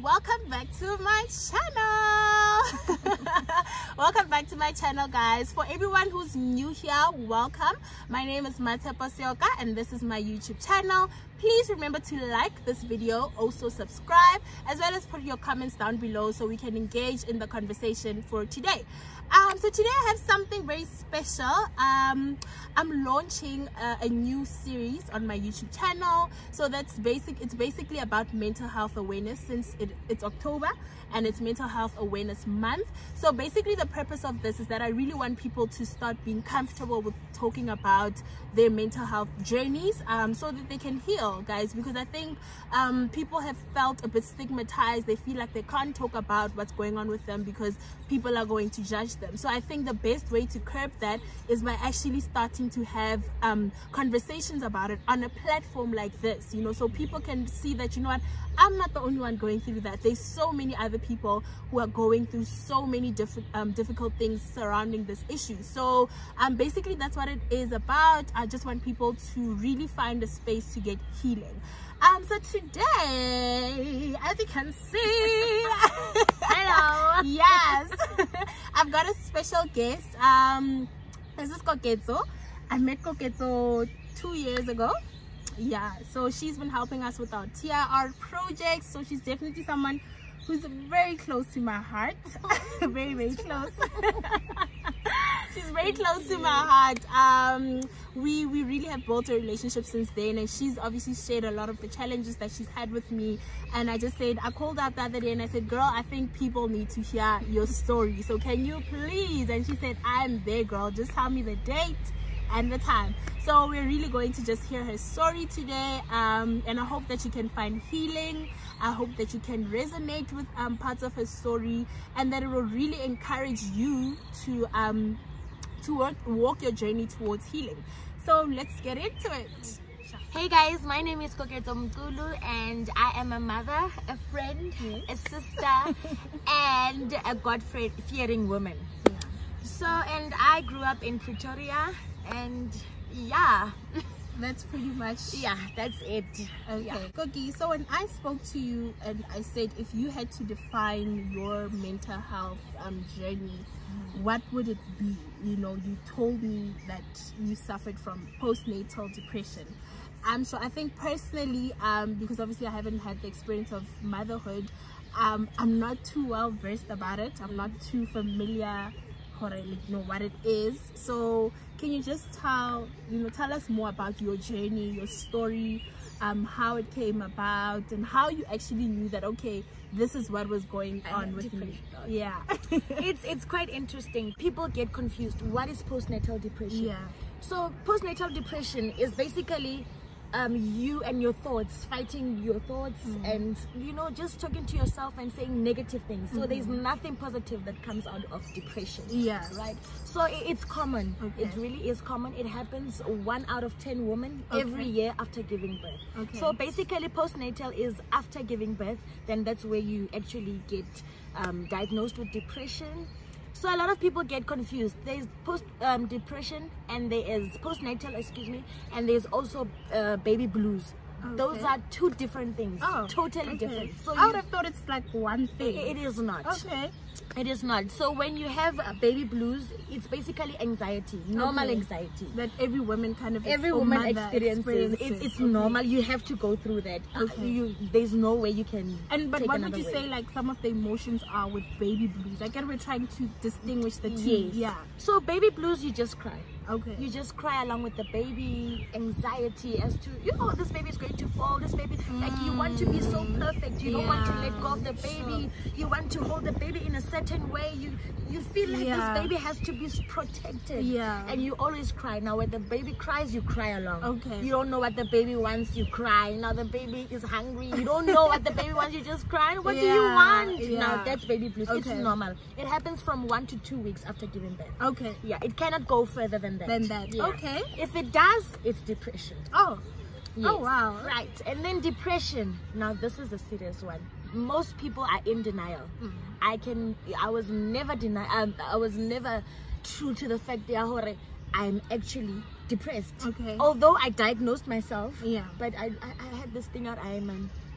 welcome back to my channel. Welcome back to my channel, guys. For everyone who's new here, welcome. My name is Seoka and this is my YouTube channel. Please remember to like this video, also subscribe, as well as put your comments down below so we can engage in the conversation for today. So today I have something very special. I'm launching a new series on my YouTube channel. So it's basically about mental health awareness, since it's October and it's Mental Health Awareness Month. So basically the purpose of this is that I really want people to start being comfortable with talking about their mental health journeys, so that they can heal, guys, because I think people have felt a bit stigmatized. They feel like they can't talk about what's going on with them because people are going to judge them. So I think the best way to curb that is by actually starting to have conversations about it on a platform like this, you know, so people can see that, you know what, I'm not the only one going through that. There's so many other people who are going through so many different difficult things surrounding this issue. So basically that's what it is about. I just want people to really find a space to get healing. So today, as you can see, hello, yes, I've got a special guest. This is Koketso. I met Koketso 2 years ago. Yeah, so she's been helping us with our TRR project. So she's definitely someone who's very close to my heart. Very, very close. She's very close to my heart. We really have built a relationship since then, and she's obviously shared a lot of the challenges that she's had with me. And I called out the other day and I said, girl, I think people need to hear your story, so can you please? And she said, I'm there, girl, just tell me the date and the time. So we're really going to just hear her story today, and I hope that you can find healing. I hope that you can resonate with parts of her story, and that it will really encourage you to walk your journey towards healing. So let's get into it. Hey guys, my name is Koketso Mculu and I am a mother, a friend, a sister, and a God-fearing woman. Yeah. So, and I grew up in Pretoria, and yeah, that's pretty much, yeah, that's it. Okay, yeah. Koki, so when I spoke to you and I said if you had to define your mental health journey, what would it be? You know, you told me that you suffered from postnatal depression. So I think personally, because obviously I haven't had the experience of motherhood, I'm not too well versed about it. I'm not too familiar what it is. So can you just tell us more about your journey, your story, how it came about, and how you actually knew that, okay, this is what was going on with me? Yeah. It's quite interesting. People get confused. What is postnatal depression? Yeah. So postnatal depression is basically you and your thoughts, fighting your thoughts, and just talking to yourself and saying negative things. So there's nothing positive that comes out of depression. Yeah, right. So it's common. Okay. It really is common. It happens 1 out of 10 women every year after giving birth. Okay. So basically postnatal is after giving birth, then that's where you actually get diagnosed with depression. So a lot of people get confused. There's depression and there is postnatal, and there's also baby blues. Okay. Those are two different things. Oh, totally different. So I would have thought it's like one thing. It is not. Okay. It is not. So when you have baby blues, it's basically anxiety, normal anxiety that every woman experiences. It's normal. You have to go through that. Okay. There's no way you can. But what would you say like some of the emotions are with baby blues? Like, we're trying to distinguish the two. Yes. Yeah. So baby blues, you just cry. Okay. You just cry along with the baby. Anxiety as to, this baby is going to fall. This baby, like, you want to be so perfect. You don't want to let go of the baby. You want to hold the baby in a certain way. You feel like this baby has to be protected. Yeah. And you always cry. Now when the baby cries, you cry along. Okay. You don't know what the baby wants, you cry. Now the baby is hungry. You don't know what the baby wants, you just cry. What do you want? Yeah. Now that's baby blues. Okay. It's normal. It happens from 1 to 2 weeks after giving birth. Okay. Yeah. It cannot go further than that. Yeah. Okay. If it does, it's depression. Oh. Yes. Oh wow. Right. And then depression. Now this is a serious one. Most people are in denial. I was never true to the fact that I'm actually depressed. Okay. Although I diagnosed myself. Yeah. But I had this thing out,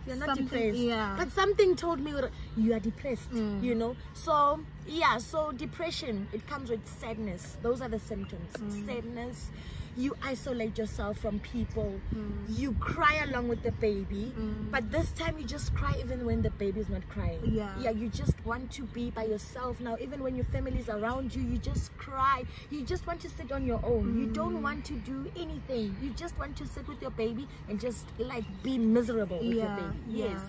you're not something, depressed. yeah. But something told me you are depressed, you know. So yeah, so depression, it comes with sadness. Those are the symptoms. Sadness. You isolate yourself from people. You cry along with the baby, but this time you just cry even when the baby is not crying. Yeah, you just want to be by yourself now. Even when your family is around you, you just cry. You just want to sit on your own. You don't want to do anything. You just want to sit with your baby and just like be miserable with your baby. Yes.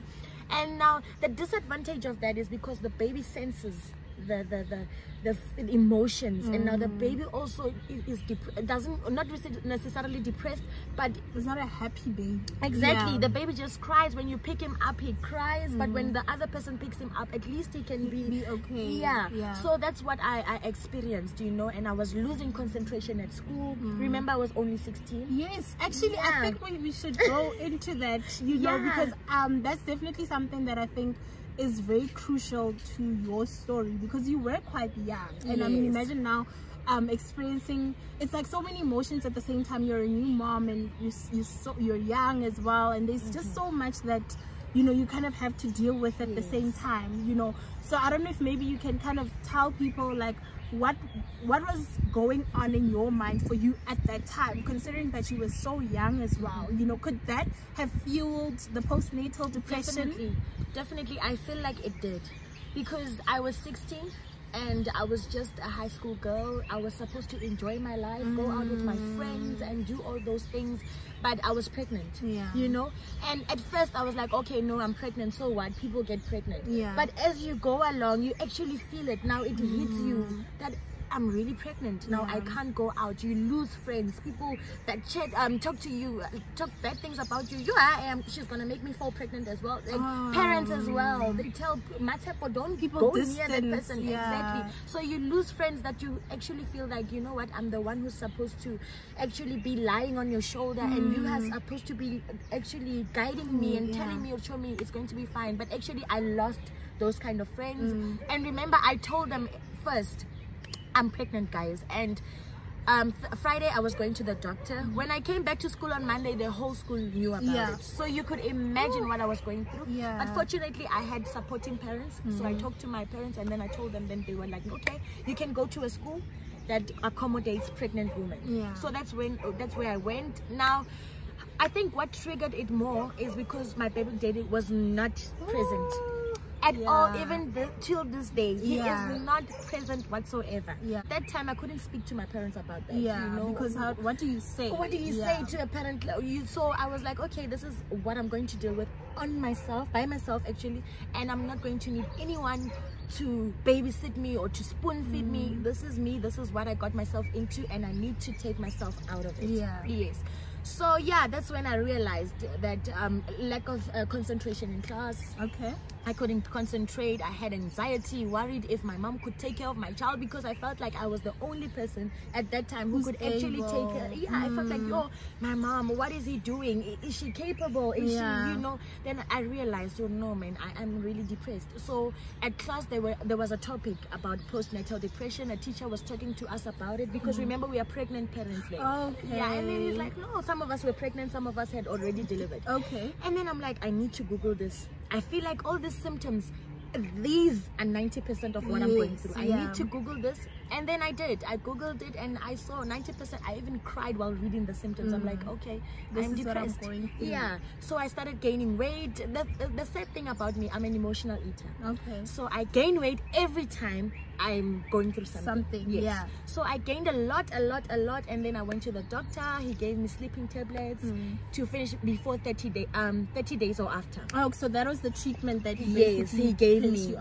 And now the disadvantage of that is because the baby senses the emotions, and now the baby also is not necessarily depressed, but it's not a happy baby. Exactly. The baby just cries. When you pick him up, he cries, but when the other person picks him up, at least he can be okay. So that's what I experienced, you know. And I was losing concentration at school. Remember, I was only 16. Yes, actually I think we should go into that, you know, because that's definitely something that I think is very crucial to your story, because you were quite young. And I mean, imagine now experiencing, it's like so many emotions at the same time. You're a new mom, and you're young as well, and there's just so much that, you know, you kind of have to deal with at the same time, you know. So I don't know if maybe you can kind of tell people like what was going on in your mind for you at that time, considering that you were so young as well. You know, could that have fueled the postnatal depression? Definitely. I feel like it did, because I was 16 and I was just a high school girl. I was supposed to enjoy my life, go out with my friends and do all those things, but I was pregnant, you know. And at first I was like, okay, no, I'm pregnant, so what? People get pregnant. But as you go along, you actually feel it. Now it hits you that I'm really pregnant. Now I can't go out. You lose friends, people that chat, talk to you, talk bad things about you. She's gonna make me fall pregnant as well. Like parents as well, they tell Matshepo, don't go near that person. Exactly. So you lose friends that you actually feel like, you know what, I'm the one who's supposed to actually be lying on your shoulder, and you are supposed to be actually guiding me and telling me or show me it's going to be fine. But actually I lost those kind of friends. And remember, I told them first, I'm pregnant, guys. And Friday I was going to the doctor. When I came back to school on Monday, the whole school knew about it. So you could imagine what I was going through. But fortunately I had supporting parents, so I talked to my parents, and then I told them. Then they were like, okay, you can go to a school that accommodates pregnant women. So that's where I went. Now I think what triggered it more is because my baby daddy was not present at all, even till this day. He is not present whatsoever. That time I couldn't speak to my parents about that. You know, because what do you say? What do you say to a parent? So I was like, okay, this is what I'm going to deal with on myself, by myself actually, and I'm not going to need anyone to babysit me or to spoon feed me. This is me. This is what I got myself into, and I need to take myself out of it. Yes. So yeah, that's when I realized that lack of concentration in class. I couldn't concentrate. I had anxiety, worried if my mom could take care of my child, because I felt like I was the only person at that time who could actually take her. I felt like, yo, my mom, what is he doing? Is she capable? Is she, you know? Then I realized, oh no, man, I'm really depressed. So at class there was a topic about postnatal depression. A teacher was talking to us about it, because remember, we are pregnant parents then. And then he's like, no, some of us were pregnant, some of us had already delivered. And then I'm like, I need to Google this. I feel like all these symptoms, these are 90% of what I'm going through. I need to Google this. And then I did. I Googled it and I saw 90%. I even cried while reading the symptoms. I'm like, okay, I'm depressed. So I started gaining weight. The sad thing about me, I'm an emotional eater. So I gain weight every time I'm going through something. So I gained a lot, and then I went to the doctor. He gave me sleeping tablets to finish before 30 days or after. So that was the treatment that he gave me.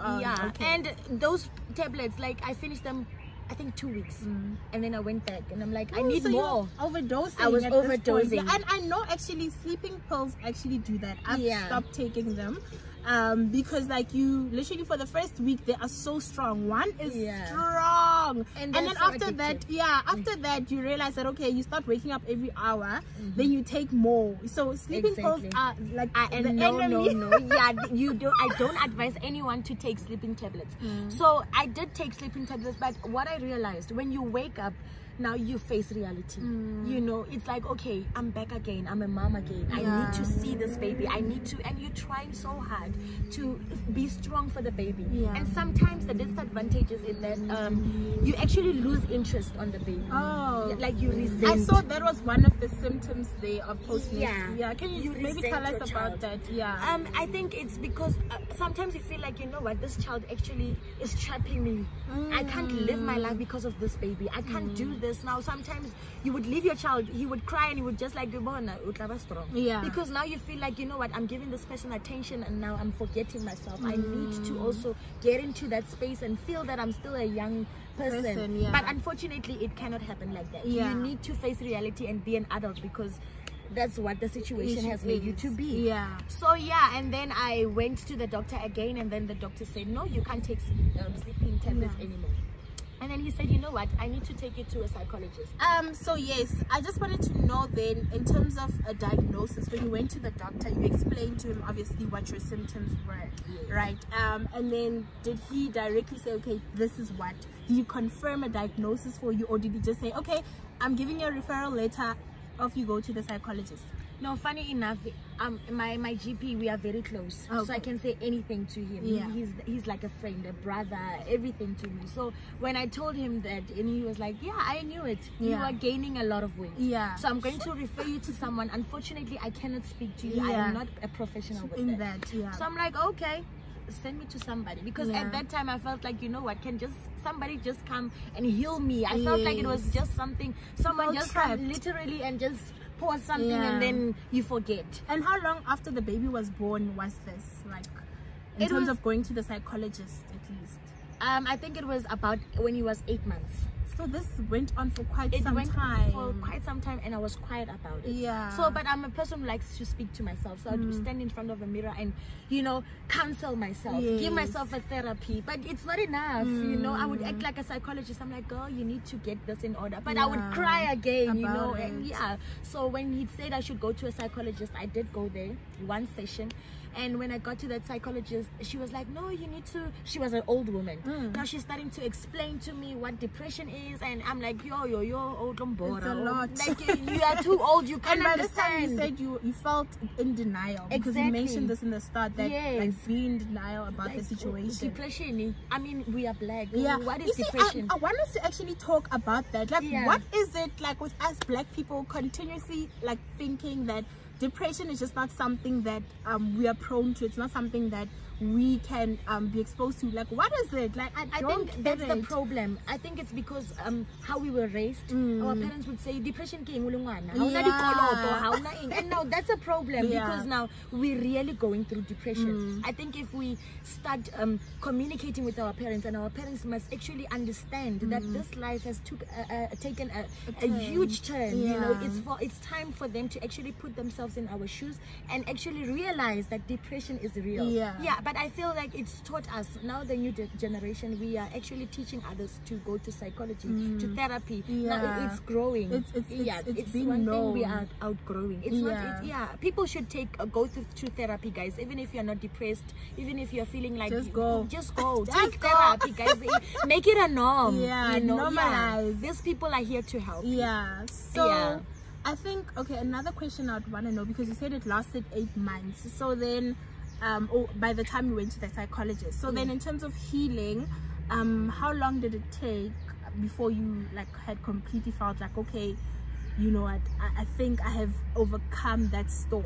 And those tablets, like, I finished them I think 2 weeks, and then I went back and I'm like, I need more. Overdosing. I was overdosing. And I know actually sleeping pills actually do that. I've stopped taking them because like you literally for the first week they are so strong. One is strong, and then so after that you realize that okay, you start waking up every hour, then you take more. So sleeping pills are like no, I don't advise anyone to take sleeping tablets. So I did take sleeping tablets, but what I realized, when you wake up, now you face reality. You know, it's like, okay, I'm back again, I'm a mom again, I need to see this baby, I need to, and you're trying so hard to be strong for the baby. And sometimes the disadvantage is in that you actually lose interest on the baby. Like you resent. I saw that was one of the symptoms there of postnatal. Can you maybe tell us about that? I think it's because sometimes you feel like, you know what, this child actually is trapping me. I can't live my life because of this baby. I can't do this now. Sometimes you would leave your child, he would cry and he would just like, because now you feel like, you know what, I'm giving this person attention and now I'm forgetting myself. I need to also get into that space and feel that I'm still a young person. But unfortunately it cannot happen like that. You need to face reality and be an adult, because that's what the situation has made you to be. So and then I went to the doctor again, and then the doctor said, no, you can't take sleeping tablets anymore. And then he said, you know what, I need to take you to a psychologist. So yes, I just wanted to know then, in terms of a diagnosis, when you went to the doctor, you explained to him obviously what your symptoms were, right? And then did he directly say, okay, this is what? Did he confirm a diagnosis for you, or did he just say, okay, I'm giving you a referral letter, off you go to the psychologist? No, funny enough, my GP, we are very close, so I can say anything to him. He's like a friend, a brother, everything to me. So when I told him that, and he was like, yeah, I knew it, you are gaining a lot of weight, so I'm going to refer you to someone. Unfortunately, I cannot speak to you. I am not a professional with that. So I'm like, okay, send me to somebody, because at that time I felt like, you know what, can just somebody just come and heal me. I felt like it was just something, someone just come literally and just pour something and then you forget. And how long after the baby was born was this, like, in terms of going to the psychologist at least? I think it was about when he was 8 months. So this went on for quite some time, and I was quiet about it. So, but I'm a person who likes to speak to myself, so I'd stand in front of a mirror and, you know, counsel myself, give myself a therapy. But it's not enough, you know. I would act like a psychologist. I'm like, girl, you need to get this in order. But I would cry again, you know. And so when he said I should go to a psychologist, I did go there, one session. And when I got to that psychologist, she was like, no, you need to, she was an old woman. Now she's starting to explain to me what depression is. And I'm like, yo, old Lombora. It's a lot. Like, you are too old, you can't understand. And by the time you said you felt in denial. Because you mentioned this in the start, that like being in denial about like, the situation. Depression, I mean, we are black. What is depression? I want us to actually talk about that. Like, what is it, like, with us black people continuously, like, thinking that depression is just not something that we are prone to. It's not something that we can be exposed to. Like, what is it? Like, I think that's the problem. I think it's because how we were raised. Our parents would say depression and now that's a problem, because now we're really going through depression. I think if we start communicating with our parents, and our parents must actually understand that this life has taken a huge turn. You know, it's time for them to actually put themselves in our shoes and actually realize that depression is real. But I feel like it's taught us now, the new generation, we are actually teaching others to go to psychology, to therapy. Now it's growing. It's one thing we are outgrowing. It's not. People should go to therapy, guys. Even if you're not depressed, even if you're feeling like just go take therapy, guys. Make it a norm. You know, normalize. These people are here to help. So I think, okay, another question I'd want to know, because you said it lasted 8 months. So then, by the time you went to the psychologist, so then in terms of healing, how long did it take before you like had completely felt like, okay, you know what, I think I have overcome that storm?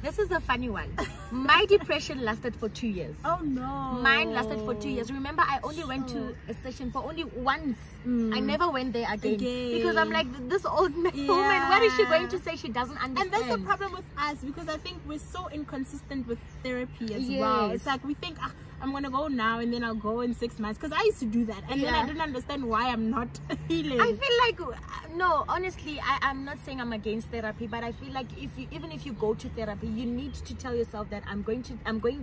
This is a funny one. My depression lasted for 2 years. Oh no. Mine lasted for 2 years. Remember, I only went to a session for only once. I never went there again. Because I'm like, this old woman, what is she going to say? She doesn't understand. And that's the problem with us, because I think we're so inconsistent with therapy as well. It's like we think, I'm gonna go now and then I'll go in 6 months, because I used to do that, and then I didn't understand why I'm not healing. I feel like, no, honestly, I'm not saying I'm against therapy, but I feel like even if you go to therapy, you need to tell yourself that I'm going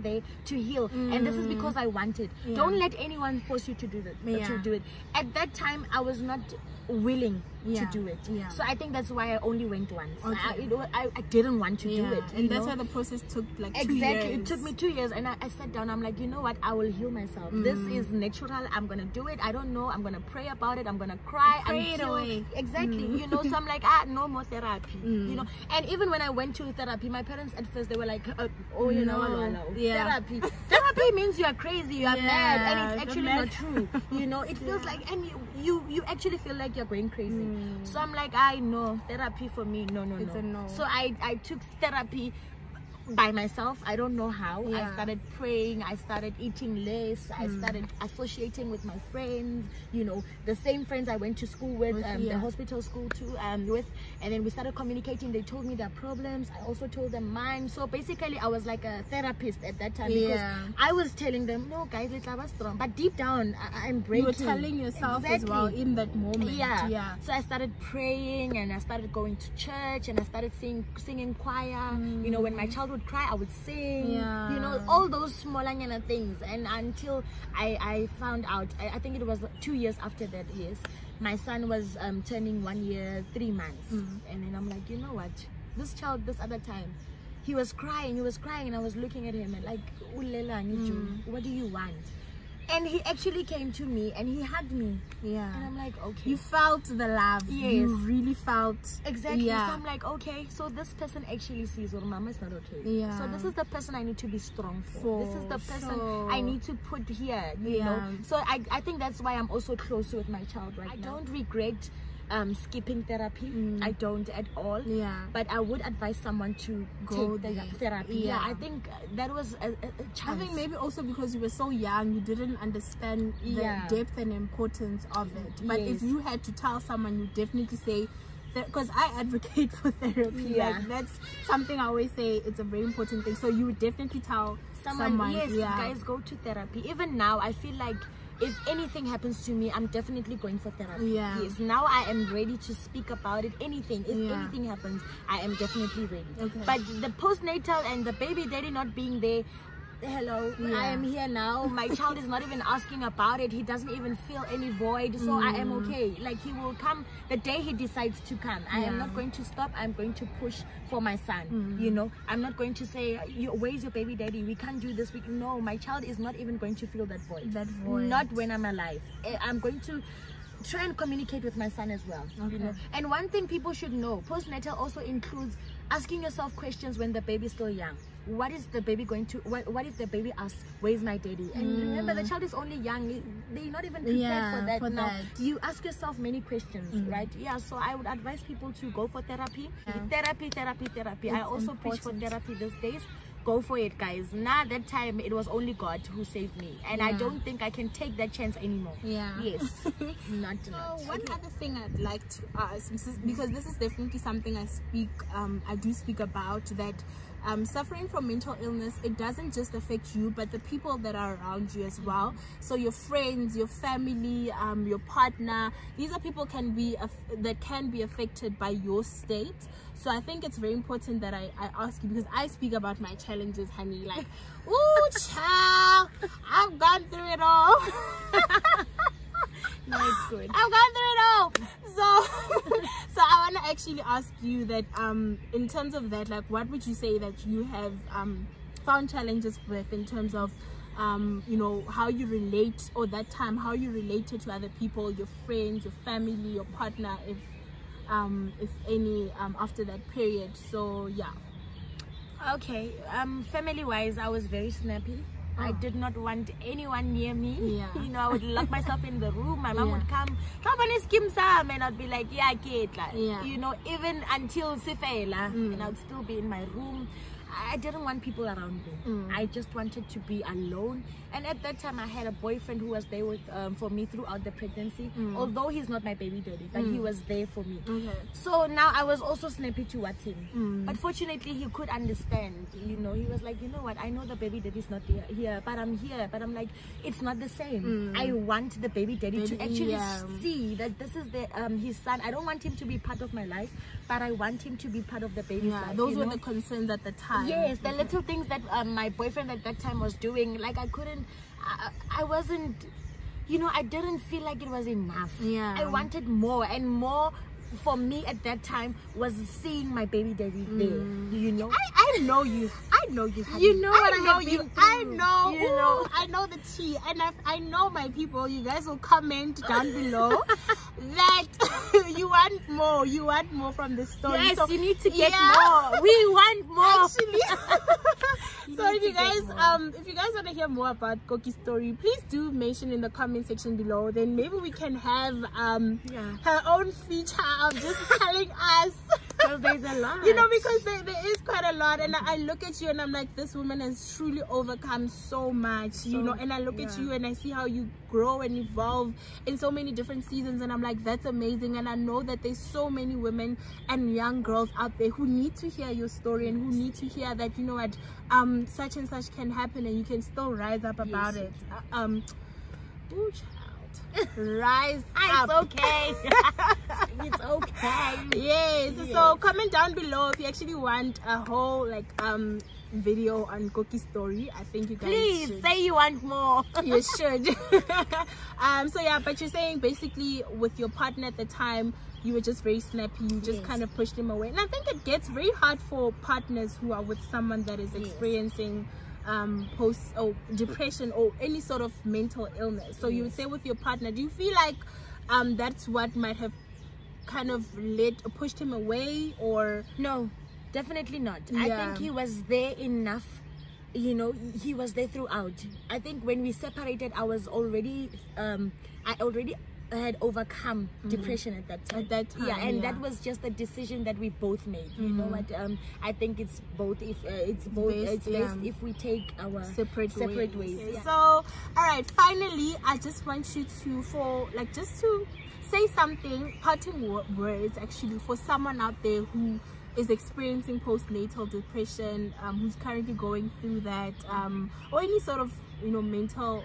there to heal, and this is because I want it. Don't let anyone force you to do that. To do it. At that time, I was not willing to do it. So I think that's why I only went once. I didn't want to do it. And that's why the process took like 2 years. It took me 2 years, and I sat down. I'm like, you know what? what, I will heal myself. This is natural. I'm gonna do it. I don't know. I'm gonna pray about it. I'm gonna cry. Pray it away. Exactly. You know, so I'm like, no more therapy. You know, and even when I went to therapy, my parents at first, they were like, oh, you know, therapy. Therapy means you are crazy, you are mad, and it's actually not true. You know, it feels like, and you actually feel like you're going crazy. So I'm like, I know therapy for me, no. It's a no. So I took therapy by myself. I don't know how. I started praying, I started eating less, I started associating with my friends, you know, the same friends I went to school with, the hospital school too, with, and then we started communicating. They told me their problems, I also told them mine. So basically I was like a therapist at that time, because I was telling them, no guys, let's strong, but deep down I'm breaking. You were telling yourself as well in that moment. So I started praying, and I started going to church, and I started singing choir. You know, when my child would cry, I would sing. You know, all those small things. And until I found out, I think it was 2 years after that, my son was turning 1 year 3 months. And then I'm like, you know what, this child, this other time, he was crying, and I was looking at him and like, what do you want? And he actually came to me and he hugged me. And I'm like, okay. You felt the love. You really felt. Exactly. So I'm like, okay, so this person actually sees, well, mama is not okay. So this is the person I need to be strong for. This is the person I need to put here, you know. So I think that's why I'm also close with my child right now. I don't regret skipping therapy. I don't at all. But I would advise someone to go take the therapy. I think that was a chance. I think maybe also because you were so young, you didn't understand the depth and importance of it. But if you had to tell someone, you definitely say, because I advocate for therapy. Like, that's something I always say, it's a very important thing. So you would definitely tell someone, guys, go to therapy. Even now, I feel like if anything happens to me, I'm definitely going for therapy. Yes, now I am ready to speak about it. Anything, if anything happens, I am definitely ready. But the postnatal and the baby daddy not being there, hello, I am here now. My child is not even asking about it. He doesn't even feel any void. So I am okay. Like, he will come the day he decides to come. I am not going to stop. I'm going to push for my son. You know, I'm not going to say, where's your baby daddy? We can't do this. No, my child is not even going to feel that void. Not when I'm alive. I'm going to try and communicate with my son as well. You know? And one thing people should know, postnatal also includes asking yourself questions when the baby is still young. What is the baby going to, what if the baby asks, where's my daddy? And remember, the child is only young, they're not even prepared for that. You ask yourself many questions, right? So I would advise people to go for therapy. Therapy. I also push for therapy these days. Go for it, guys. Now that time it was only God who saved me, and I don't think I can take that chance anymore. Not. One other thing I'd like to ask, because this is definitely something I do speak about, that suffering from mental illness, it doesn't just affect you, but the people that are around you as well. So your friends, your family, your partner, these are people that can be affected by your state. So I think it's very important that I ask you, because I speak about my challenges, honey. Like, ooh, child, I've gone through it all. No, it's good. I've gone through it all. So I want to actually ask you that, in terms of that, like, what would you say that you have found challenges with, in terms of you know, how you relate, or that time how you related to other people, your friends, your family, your partner, if any, after that period. So okay, family wise, I was very snappy. I did not want anyone near me. You know, I would lock myself in the room. My mom would come and I'd be like, kid, you know, even until Sifela, and I'd still be in my room. I didn't want people around me. I just wanted to be alone. And at that time, I had a boyfriend who was there for me throughout the pregnancy. Although he's not my baby daddy, but he was there for me. So now I was also snappy towards him. But fortunately, he could understand. You know, he was like, you know what? I know the baby daddy's not here, but I'm here. But I'm like, it's not the same. I want the baby daddy to actually see that this is his son. I don't want him to be part of my life, but I want him to be part of the baby's life. Those were the concerns at the time. Yes, the little things that my boyfriend at that time was doing, like, I wasn't, you know, I didn't feel like it was enough. I wanted more and more. for me at that time was seeing my baby daddy there. You know, I know you. I know you. Honey. You know what I know have you. been I through. know. You know. I know the tea, and I know my people. You guys will comment down below that you want more. You want more from the story. Yes, so, you need to get more. We want more. Actually. So if you guys want to hear more about Koki's story, please do mention in the comment section below. Then maybe we can have her own feature of just telling us. Because there's a lot. You know, because there is quite a lot, and I look at you and I'm like, this woman has truly overcome so much, you know, and I look at you and I see how you grow and evolve in so many different seasons, and I'm like, that's amazing. And I know that there's so many women and young girls out there who need to hear your story and who need to hear that, you know what, such and such can happen and you can still rise up about it. Rise up. It's okay. It's okay. Yes. So comment down below if you actually want a whole video on Koki's story. I think you guys should. Say you want more. You should. So yeah, but you're saying basically with your partner at the time, you were just very snappy, you just kind of pushed him away. And I think it gets very hard for partners who are with someone that is experiencing post or depression or any sort of mental illness. So you would say with your partner, do you feel like that's what might have kind of pushed him away? Or no, definitely not. I think he was there enough, you know, he was there throughout. I think when we separated, I was already I already had overcome depression at that time. And that was just a decision that we both made. You know what, I think it's both, if it's best if we take our separate ways. So all right, finally I just want you to just to say something, parting words actually, for someone out there who is experiencing postnatal depression, who's currently going through that, or any sort of, you know, mental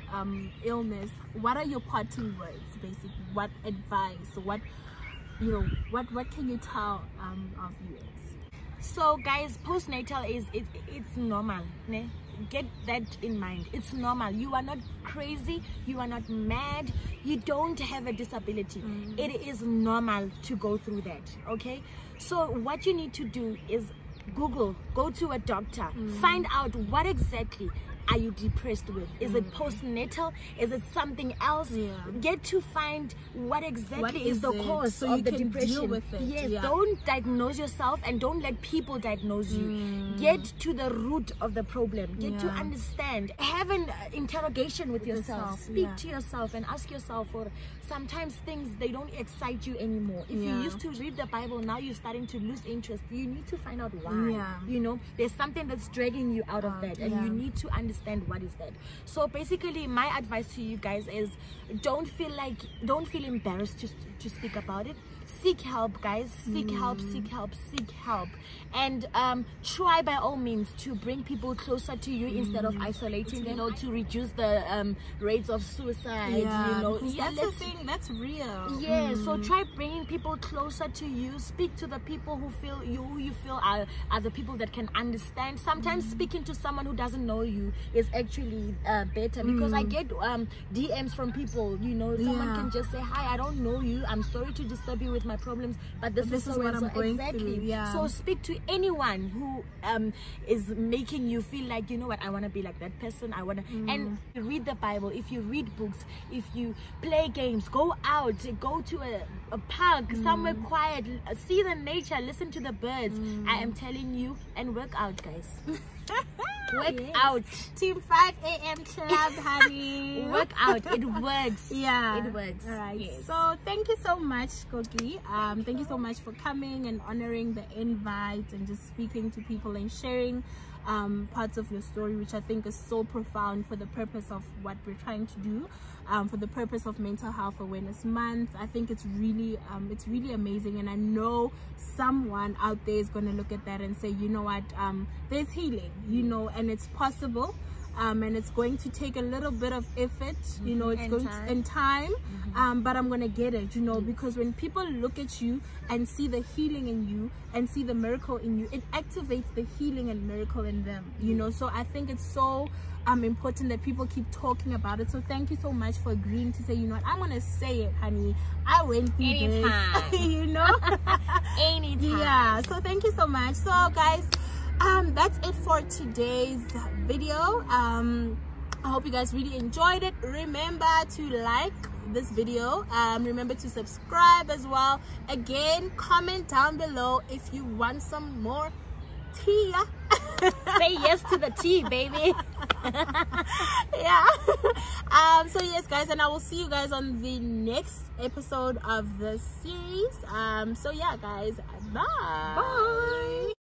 illness. What are your parting words, basically? What advice, what, you know, what can you tell our viewers? So guys, postnatal it's normal, ne? Get that in mind. It's normal. You are not crazy, you are not mad, you don't have a disability. It is normal to go through that, okay? So what you need to do is Google, go to a doctor, find out what exactly are you depressed with. Is it postnatal? Is it something else? Get to find what exactly is the cause so of you the can depression. deal with it. Yes, don't diagnose yourself and don't let people diagnose you. Get to the root of the problem. Get to understand. Have an interrogation with yourself. Speak to yourself and ask yourself, for sometimes things, they don't excite you anymore. If you used to read the Bible, now you're starting to lose interest. You need to find out why. You know, there's something that's dragging you out of that, and you need to understand what is that. So basically my advice to you guys is, don't feel embarrassed to speak about it. Seek help, guys. Seek help, and try by all means to bring people closer to you instead of isolating them, you know, to reduce the rates of suicide. You know, that's the thing, that's real. So try bringing people closer to you. Speak to the people who you feel are the people that can understand. Sometimes speaking to someone who doesn't know you is actually better, because I get DMs from people, you know, someone can just say, hi, I don't know you, I'm sorry to disturb you with my problems, but this is what I'm going through. So speak to anyone who is making you feel like, you know what, I want to be like that person. I want to and read the Bible. If you read books, if you play games, go out, go to a park, somewhere quiet, see the nature, listen to the birds. I am telling you, and work out, guys. Work out. Team 5 a.m. club, honey. Work out. It works. It works. All right. So thank you so much, Koki. Thank you so much for coming and honoring the invite and just speaking to people and sharing parts of your story, which I think is so profound for the purpose of what we're trying to do, for the purpose of Mental Health Awareness Month. I think it's really amazing, and I know someone out there is going to look at that and say, you know what, there's healing, you know, and it's possible. and it's going to take a little bit of effort, you know, it's going to, and time, but I'm gonna get it, you know, because when people look at you and see the healing in you and see the miracle in you, it activates the healing and miracle in them, you know. So I think it's so important that people keep talking about it. So thank you so much for agreeing to say, you know what, I'm gonna say it, honey. I went through Anytime. this, you know. Anytime. Yeah, so thank you so much. So guys, that's it for today's video. I hope you guys really enjoyed it. Remember to like this video, remember to subscribe as well. Again, comment down below if you want some more tea. Say yes to the tea, baby. Yeah. So yes guys, and I will see you guys on the next episode of the series. So yeah guys, bye.